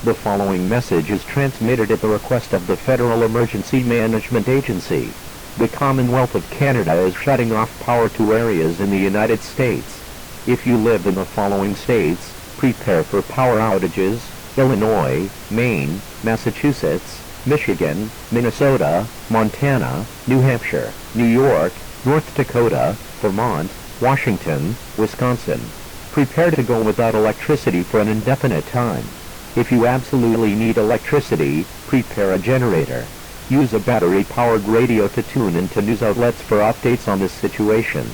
The following message is transmitted at the request of the Federal Emergency Management Agency. The Commonwealth of Canada is shutting off power to areas in the United States. If you live in the following states, prepare for power outages: Illinois, Maine, Massachusetts, Michigan, Minnesota, Montana, New Hampshire, New York, North Dakota, Vermont, Washington, Wisconsin. Prepare to go without electricity for an indefinite time. If you absolutely need electricity, prepare a generator. Use a battery-powered radio to tune into news outlets for updates on this situation.